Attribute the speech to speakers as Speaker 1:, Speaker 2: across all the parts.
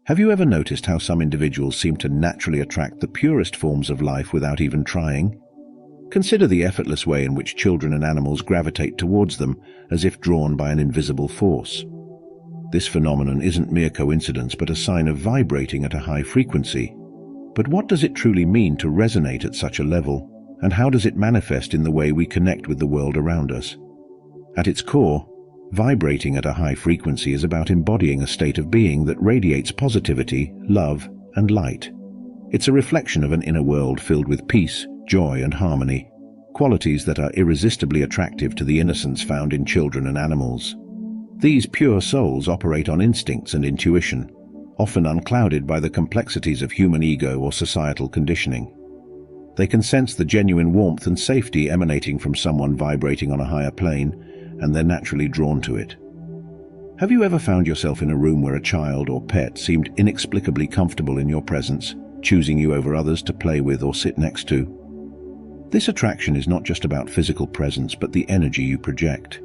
Speaker 1: Have you ever noticed how some individuals seem to naturally attract the purest forms of life without even trying? Consider the effortless way in which children and animals gravitate towards them, as if drawn by an invisible force. This phenomenon isn't mere coincidence, but a sign of vibrating at a high frequency. But what does it truly mean to resonate at such a level, and how does it manifest in the way we connect with the world around us? At its core, vibrating at a high frequency is about embodying a state of being that radiates positivity, love, and light. It's a reflection of an inner world filled with peace, joy, and harmony, qualities that are irresistibly attractive to the innocence found in children and animals. These pure souls operate on instincts and intuition, often unclouded by the complexities of human ego or societal conditioning. They can sense the genuine warmth and safety emanating from someone vibrating on a higher plane, and they're naturally drawn to it. Have you ever found yourself in a room where a child or pet seemed inexplicably comfortable in your presence, choosing you over others to play with or sit next to? This attraction is not just about physical presence, but the energy you project.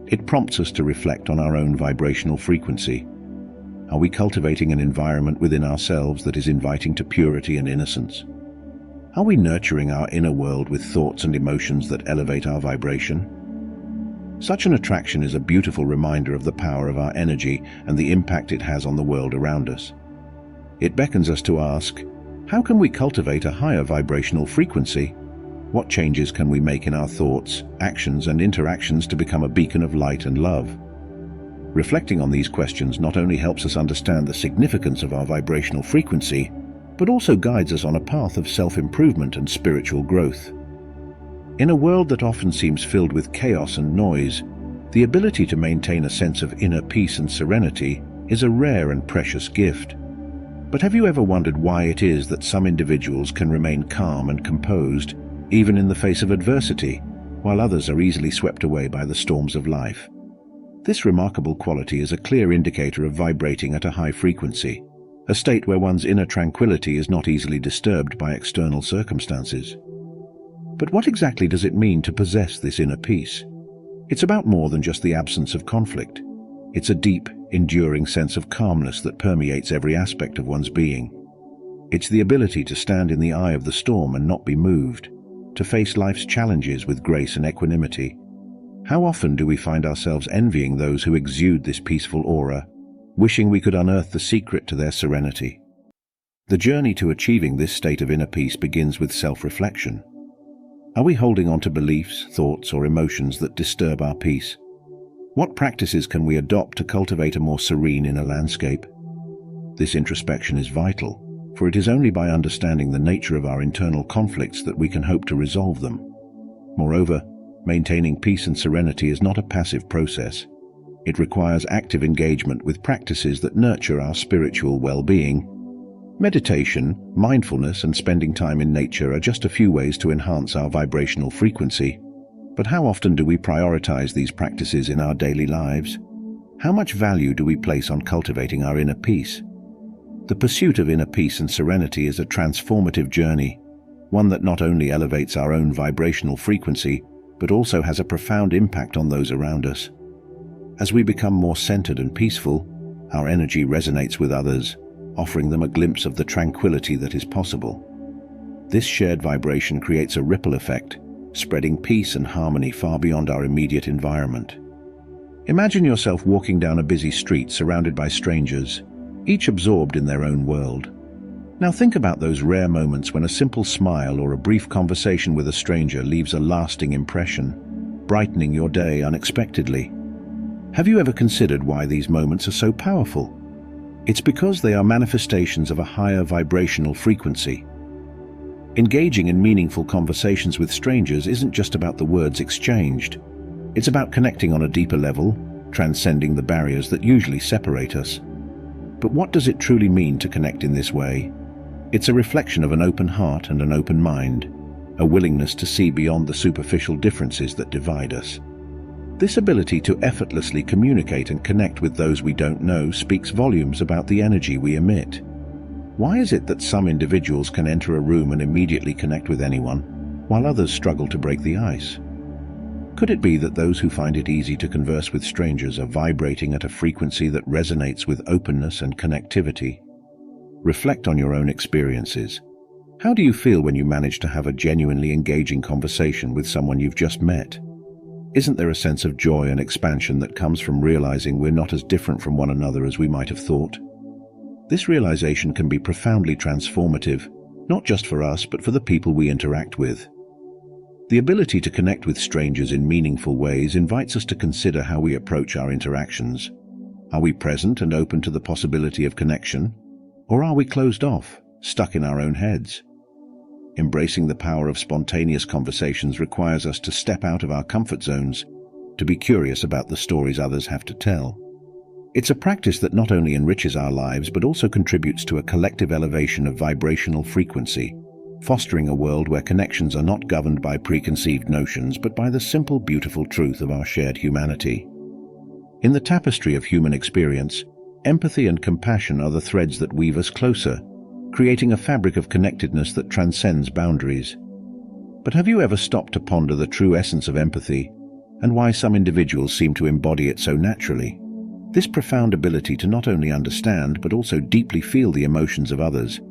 Speaker 1: It prompts us to reflect on our own vibrational frequency. Are we cultivating an environment within ourselves that is inviting to purity and innocence? Are we nurturing our inner world with thoughts and emotions that elevate our vibration? Such an attraction is a beautiful reminder of the power of our energy and the impact it has on the world around us. It beckons us to ask, how can we cultivate a higher vibrational frequency? What changes can we make in our thoughts, actions, and interactions to become a beacon of light and love? Reflecting on these questions not only helps us understand the significance of our vibrational frequency, but also guides us on a path of self-improvement and spiritual growth. In a world that often seems filled with chaos and noise, the ability to maintain a sense of inner peace and serenity is a rare and precious gift. But have you ever wondered why it is that some individuals can remain calm and composed, even in the face of adversity, while others are easily swept away by the storms of life? This remarkable quality is a clear indicator of vibrating at a high frequency, a state where one's inner tranquility is not easily disturbed by external circumstances. But what exactly does it mean to possess this inner peace? It's about more than just the absence of conflict. It's a deep, enduring sense of calmness that permeates every aspect of one's being. It's the ability to stand in the eye of the storm and not be moved, to face life's challenges with grace and equanimity. How often do we find ourselves envying those who exude this peaceful aura, wishing we could unearth the secret to their serenity? The journey to achieving this state of inner peace begins with self-reflection. Are we holding on to beliefs, thoughts, or emotions that disturb our peace? What practices can we adopt to cultivate a more serene inner landscape? This introspection is vital, for it is only by understanding the nature of our internal conflicts that we can hope to resolve them. Moreover, maintaining peace and serenity is not a passive process. It requires active engagement with practices that nurture our spiritual well-being. Meditation, mindfulness, and spending time in nature are just a few ways to enhance our vibrational frequency. But how often do we prioritize these practices in our daily lives? How much value do we place on cultivating our inner peace? The pursuit of inner peace and serenity is a transformative journey, one that not only elevates our own vibrational frequency, but also has a profound impact on those around us. As we become more centered and peaceful, our energy resonates with others, offering them a glimpse of the tranquility that is possible. This shared vibration creates a ripple effect, spreading peace and harmony far beyond our immediate environment. Imagine yourself walking down a busy street surrounded by strangers, each absorbed in their own world. Now think about those rare moments when a simple smile or a brief conversation with a stranger leaves a lasting impression, brightening your day unexpectedly. Have you ever considered why these moments are so powerful? It's because they are manifestations of a higher vibrational frequency. Engaging in meaningful conversations with strangers isn't just about the words exchanged. It's about connecting on a deeper level, transcending the barriers that usually separate us. But what does it truly mean to connect in this way? It's a reflection of an open heart and an open mind, a willingness to see beyond the superficial differences that divide us. This ability to effortlessly communicate and connect with those we don't know speaks volumes about the energy we emit. Why is it that some individuals can enter a room and immediately connect with anyone, while others struggle to break the ice? Could it be that those who find it easy to converse with strangers are vibrating at a frequency that resonates with openness and connectivity? Reflect on your own experiences. How do you feel when you manage to have a genuinely engaging conversation with someone you've just met? Isn't there a sense of joy and expansion that comes from realizing we're not as different from one another as we might have thought? This realization can be profoundly transformative, not just for us, but for the people we interact with. The ability to connect with strangers in meaningful ways invites us to consider how we approach our interactions. Are we present and open to the possibility of connection? Or are we closed off, stuck in our own heads? Embracing the power of spontaneous conversations requires us to step out of our comfort zones, to be curious about the stories others have to tell. It's a practice that not only enriches our lives but also contributes to a collective elevation of vibrational frequency, fostering a world where connections are not governed by preconceived notions but by the simple, beautiful truth of our shared humanity. In the tapestry of human experience, empathy and compassion are the threads that weave us closer, creating a fabric of connectedness that transcends boundaries. But have you ever stopped to ponder the true essence of empathy and why some individuals seem to embody it so naturally? This profound ability to not only understand but also deeply feel the emotions of others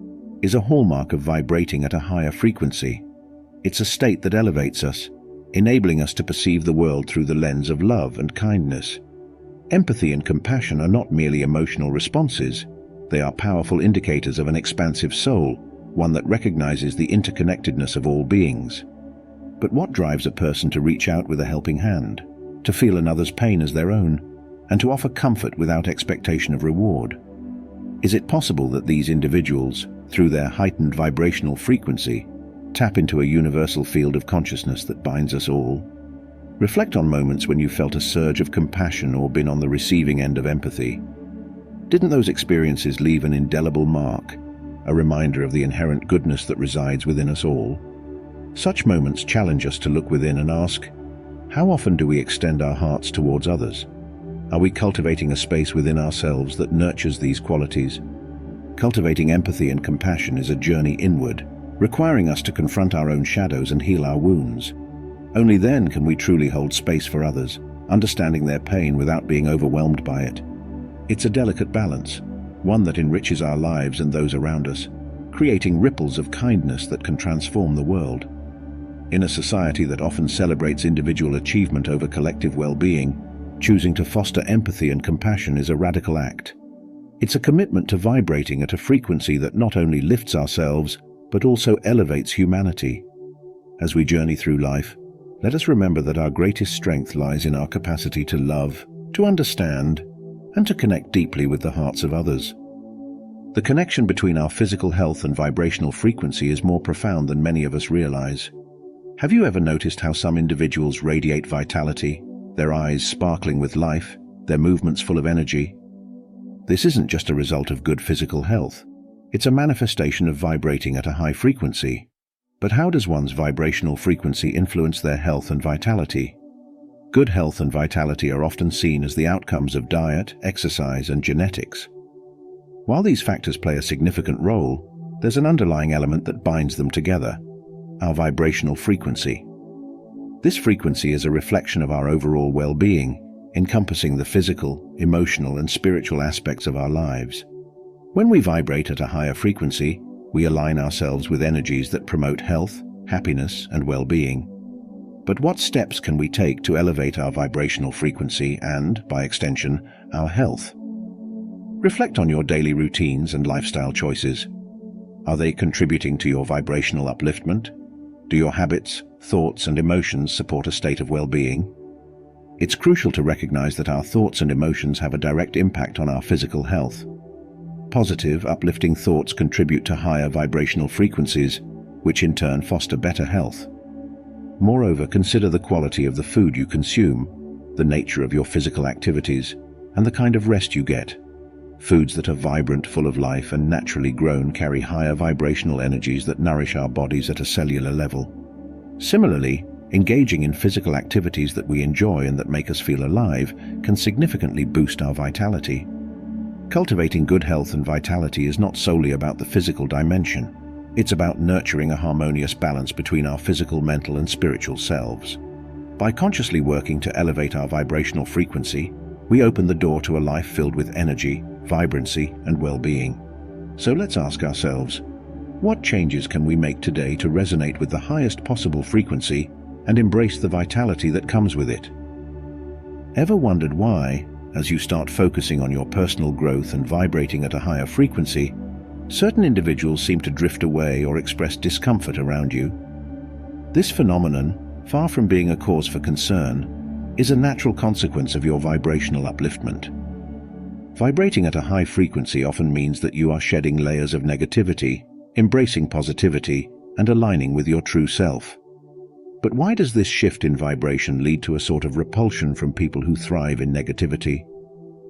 Speaker 1: is a hallmark of vibrating at a higher frequency. It's a state that elevates us, enabling us to perceive the world through the lens of love and kindness. Empathy and compassion are not merely emotional responses. They are powerful indicators of an expansive soul, one that recognizes the interconnectedness of all beings. But what drives a person to reach out with a helping hand, to feel another's pain as their own, and to offer comfort without expectation of reward? Is it possible that these individuals, through their heightened vibrational frequency, tap into a universal field of consciousness that binds us all? Reflect on moments when you felt a surge of compassion or been on the receiving end of empathy. Didn't those experiences leave an indelible mark, a reminder of the inherent goodness that resides within us all? Such moments challenge us to look within and ask, how often do we extend our hearts towards others? Are we cultivating a space within ourselves that nurtures these qualities? Cultivating empathy and compassion is a journey inward, requiring us to confront our own shadows and heal our wounds. Only then can we truly hold space for others, understanding their pain without being overwhelmed by it. It's a delicate balance, one that enriches our lives and those around us, creating ripples of kindness that can transform the world. In a society that often celebrates individual achievement over collective well-being, choosing to foster empathy and compassion is a radical act. It's a commitment to vibrating at a frequency that not only lifts ourselves, but also elevates humanity. As we journey through life, let us remember that our greatest strength lies in our capacity to love, to understand, and to connect deeply with the hearts of others. The connection between our physical health and vibrational frequency is more profound than many of us realize. Have you ever noticed how some individuals radiate vitality, their eyes sparkling with life, their movements full of energy? This isn't just a result of good physical health. It's a manifestation of vibrating at a high frequency. But how does one's vibrational frequency influence their health and vitality? Good health and vitality are often seen as the outcomes of diet, exercise, and genetics. While these factors play a significant role, there's an underlying element that binds them together: our vibrational frequency. This frequency is a reflection of our overall well-being, encompassing the physical, emotional, and spiritual aspects of our lives. When we vibrate at a higher frequency, we align ourselves with energies that promote health, happiness, and well-being. But what steps can we take to elevate our vibrational frequency and, by extension, our health? Reflect on your daily routines and lifestyle choices. Are they contributing to your vibrational upliftment? Do your habits, thoughts, and emotions support a state of well-being? It's crucial to recognize that our thoughts and emotions have a direct impact on our physical health. Positive, uplifting thoughts contribute to higher vibrational frequencies, which in turn foster better health. Moreover, consider the quality of the food you consume, the nature of your physical activities, and the kind of rest you get. Foods that are vibrant, full of life, and naturally grown carry higher vibrational energies that nourish our bodies at a cellular level. Similarly, engaging in physical activities that we enjoy and that make us feel alive can significantly boost our vitality. Cultivating good health and vitality is not solely about the physical dimension. It's about nurturing a harmonious balance between our physical, mental, and spiritual selves. By consciously working to elevate our vibrational frequency, we open the door to a life filled with energy, vibrancy, and well-being. So let's ask ourselves, what changes can we make today to resonate with the highest possible frequency and embrace the vitality that comes with it? Ever wondered why, as you start focusing on your personal growth and vibrating at a higher frequency, certain individuals seem to drift away or express discomfort around you? This phenomenon, far from being a cause for concern, is a natural consequence of your vibrational upliftment. Vibrating at a high frequency often means that you are shedding layers of negativity, embracing positivity, and aligning with your true self. But why does this shift in vibration lead to a sort of repulsion from people who thrive in negativity?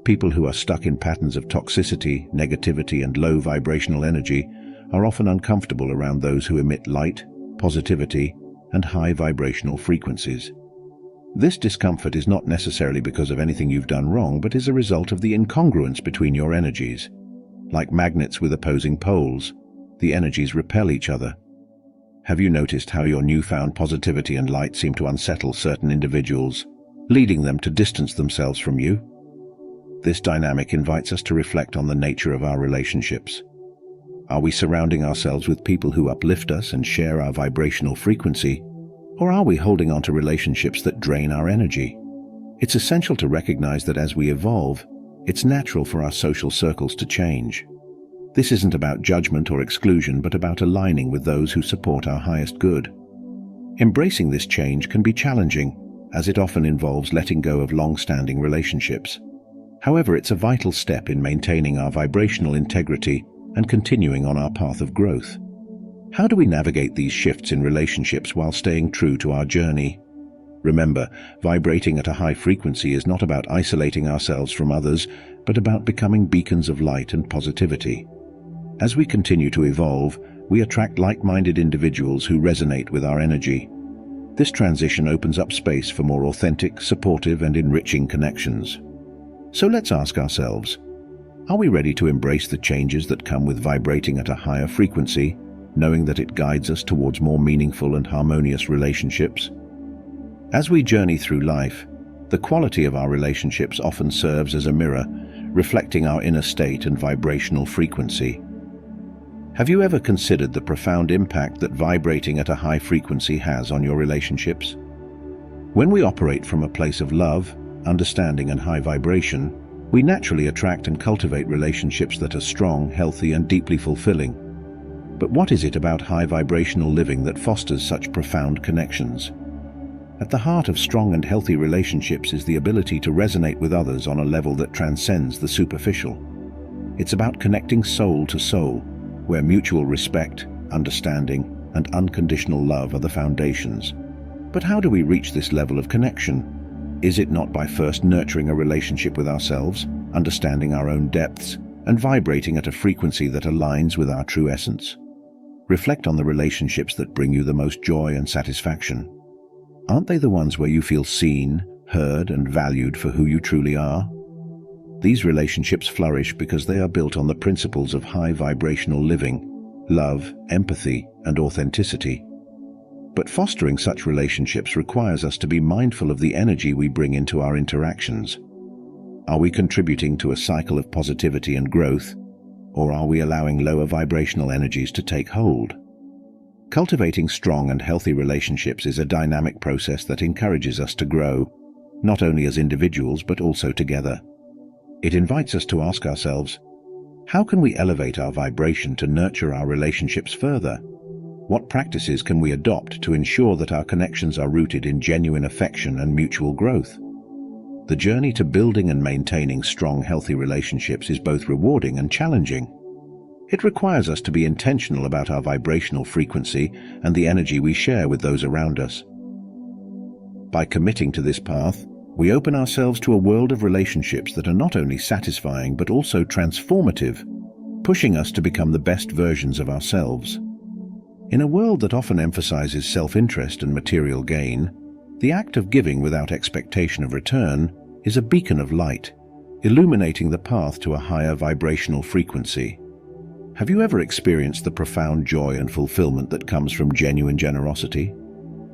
Speaker 1: People who are stuck in patterns of toxicity, negativity, and low vibrational energy are often uncomfortable around those who emit light, positivity, and high vibrational frequencies. This discomfort is not necessarily because of anything you've done wrong, but is a result of the incongruence between your energies. Like magnets with opposing poles, the energies repel each other. Have you noticed how your newfound positivity and light seem to unsettle certain individuals, leading them to distance themselves from you? This dynamic invites us to reflect on the nature of our relationships. Are we surrounding ourselves with people who uplift us and share our vibrational frequency, or are we holding on to relationships that drain our energy? It's essential to recognize that as we evolve, it's natural for our social circles to change. This isn't about judgment or exclusion, but about aligning with those who support our highest good. Embracing this change can be challenging, as it often involves letting go of long-standing relationships. However, it's a vital step in maintaining our vibrational integrity and continuing on our path of growth. How do we navigate these shifts in relationships while staying true to our journey? Remember, vibrating at a high frequency is not about isolating ourselves from others, but about becoming beacons of light and positivity. As we continue to evolve, we attract like-minded individuals who resonate with our energy. This transition opens up space for more authentic, supportive, and enriching connections. So let's ask ourselves, are we ready to embrace the changes that come with vibrating at a higher frequency, knowing that it guides us towards more meaningful and harmonious relationships? As we journey through life, the quality of our relationships often serves as a mirror, reflecting our inner state and vibrational frequency. Have you ever considered the profound impact that vibrating at a high frequency has on your relationships? When we operate from a place of love, understanding, and high vibration, we naturally attract and cultivate relationships that are strong, healthy, and deeply fulfilling. But what is it about high vibrational living that fosters such profound connections? At the heart of strong and healthy relationships is the ability to resonate with others on a level that transcends the superficial. It's about connecting soul to soul, where mutual respect, understanding, and unconditional love are the foundations. But how do we reach this level of connection? Is it not by first nurturing a relationship with ourselves, understanding our own depths, and vibrating at a frequency that aligns with our true essence? Reflect on the relationships that bring you the most joy and satisfaction. Aren't they the ones where you feel seen, heard, and valued for who you truly are? These relationships flourish because they are built on the principles of high vibrational living, love, empathy, and authenticity. But fostering such relationships requires us to be mindful of the energy we bring into our interactions. Are we contributing to a cycle of positivity and growth, or are we allowing lower vibrational energies to take hold? Cultivating strong and healthy relationships is a dynamic process that encourages us to grow, not only as individuals but also together. It invites us to ask ourselves, how can we elevate our vibration to nurture our relationships further? What practices can we adopt to ensure that our connections are rooted in genuine affection and mutual growth? The journey to building and maintaining strong, healthy relationships is both rewarding and challenging. It requires us to be intentional about our vibrational frequency and the energy we share with those around us. By committing to this path, we open ourselves to a world of relationships that are not only satisfying but also transformative, pushing us to become the best versions of ourselves. In a world that often emphasizes self-interest and material gain, the act of giving without expectation of return is a beacon of light, illuminating the path to a higher vibrational frequency. Have you ever experienced the profound joy and fulfillment that comes from genuine generosity?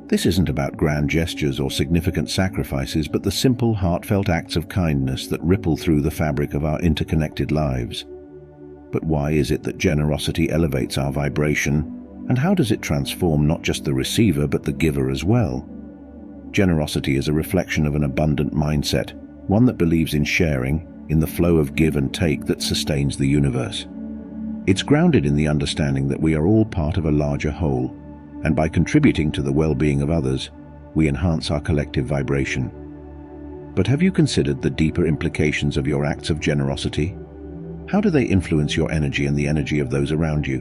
Speaker 1: This isn't about grand gestures or significant sacrifices, but the simple, heartfelt acts of kindness that ripple through the fabric of our interconnected lives. But why is it that generosity elevates our vibration, and how does it transform not just the receiver but the giver as well? Generosity is a reflection of an abundant mindset, one that believes in sharing, in the flow of give and take that sustains the universe. It's grounded in the understanding that we are all part of a larger whole, and by contributing to the well-being of others, we enhance our collective vibration. But have you considered the deeper implications of your acts of generosity? How do they influence your energy and the energy of those around you?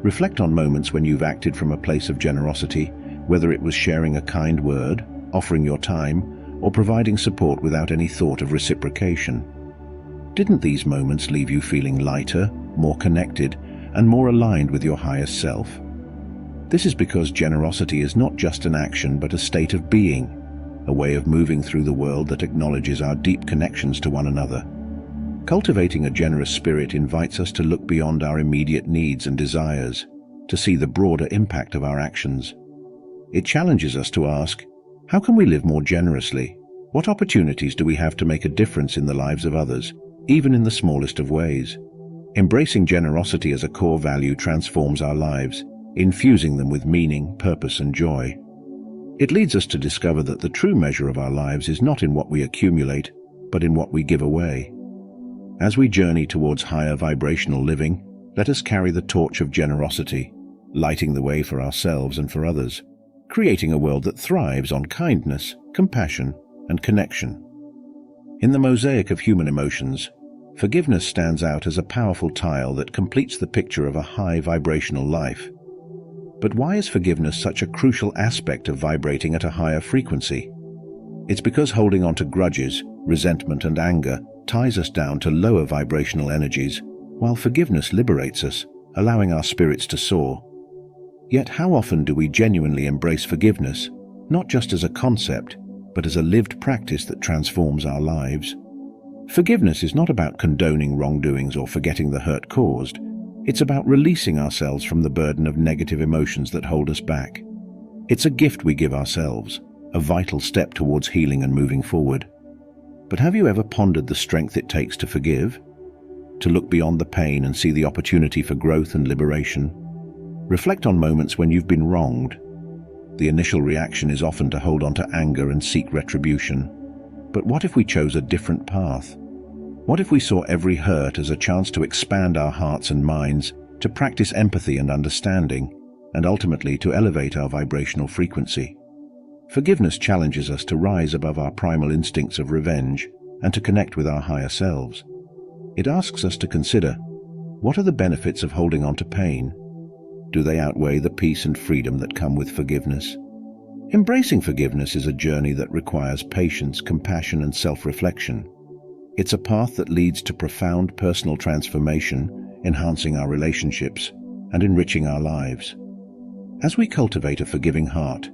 Speaker 1: Reflect on moments when you've acted from a place of generosity, whether it was sharing a kind word, offering your time, or providing support without any thought of reciprocation. Didn't these moments leave you feeling lighter, more connected, and more aligned with your highest self? This is because generosity is not just an action but a state of being, a way of moving through the world that acknowledges our deep connections to one another. Cultivating a generous spirit invites us to look beyond our immediate needs and desires, to see the broader impact of our actions. It challenges us to ask, how can we live more generously? What opportunities do we have to make a difference in the lives of others, even in the smallest of ways? Embracing generosity as a core value transforms our lives, infusing them with meaning, purpose, and joy. It leads us to discover that the true measure of our lives is not in what we accumulate, but in what we give away. As we journey towards higher vibrational living, let us carry the torch of generosity, lighting the way for ourselves and for others, creating a world that thrives on kindness, compassion, and connection. In the mosaic of human emotions, forgiveness stands out as a powerful tile that completes the picture of a high vibrational life. But why is forgiveness such a crucial aspect of vibrating at a higher frequency? It's because holding on to grudges, resentment, and anger ties us down to lower vibrational energies, while forgiveness liberates us, allowing our spirits to soar. Yet how often do we genuinely embrace forgiveness, not just as a concept, but as a lived practice that transforms our lives? Forgiveness is not about condoning wrongdoings or forgetting the hurt caused. It's about releasing ourselves from the burden of negative emotions that hold us back. It's a gift we give ourselves, a vital step towards healing and moving forward. But have you ever pondered the strength it takes to forgive? To look beyond the pain and see the opportunity for growth and liberation? Reflect on moments when you've been wronged. The initial reaction is often to hold on to anger and seek retribution. But what if we chose a different path? What if we saw every hurt as a chance to expand our hearts and minds, to practice empathy and understanding, and ultimately to elevate our vibrational frequency? Forgiveness challenges us to rise above our primal instincts of revenge and to connect with our higher selves. It asks us to consider, what are the benefits of holding on to pain? Do they outweigh the peace and freedom that come with forgiveness? Embracing forgiveness is a journey that requires patience, compassion, and self-reflection. It's a path that leads to profound personal transformation, enhancing our relationships and enriching our lives. As we cultivate a forgiving heart,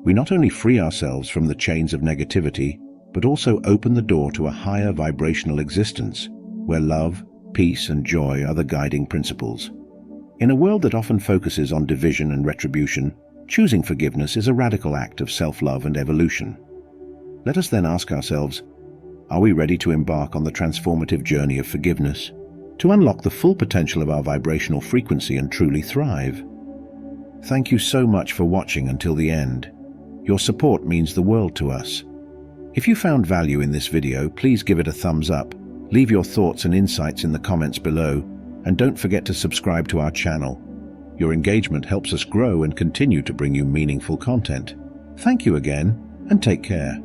Speaker 1: we not only free ourselves from the chains of negativity, but also open the door to a higher vibrational existence, where love, peace, and joy are the guiding principles. In a world that often focuses on division and retribution, choosing forgiveness is a radical act of self-love and evolution. Let us then ask ourselves, are we ready to embark on the transformative journey of forgiveness, to unlock the full potential of our vibrational frequency and truly thrive? Thank you so much for watching until the end. Your support means the world to us. If you found value in this video, please give it a thumbs up, leave your thoughts and insights in the comments below, and don't forget to subscribe to our channel. Your engagement helps us grow and continue to bring you meaningful content. Thank you again, and take care.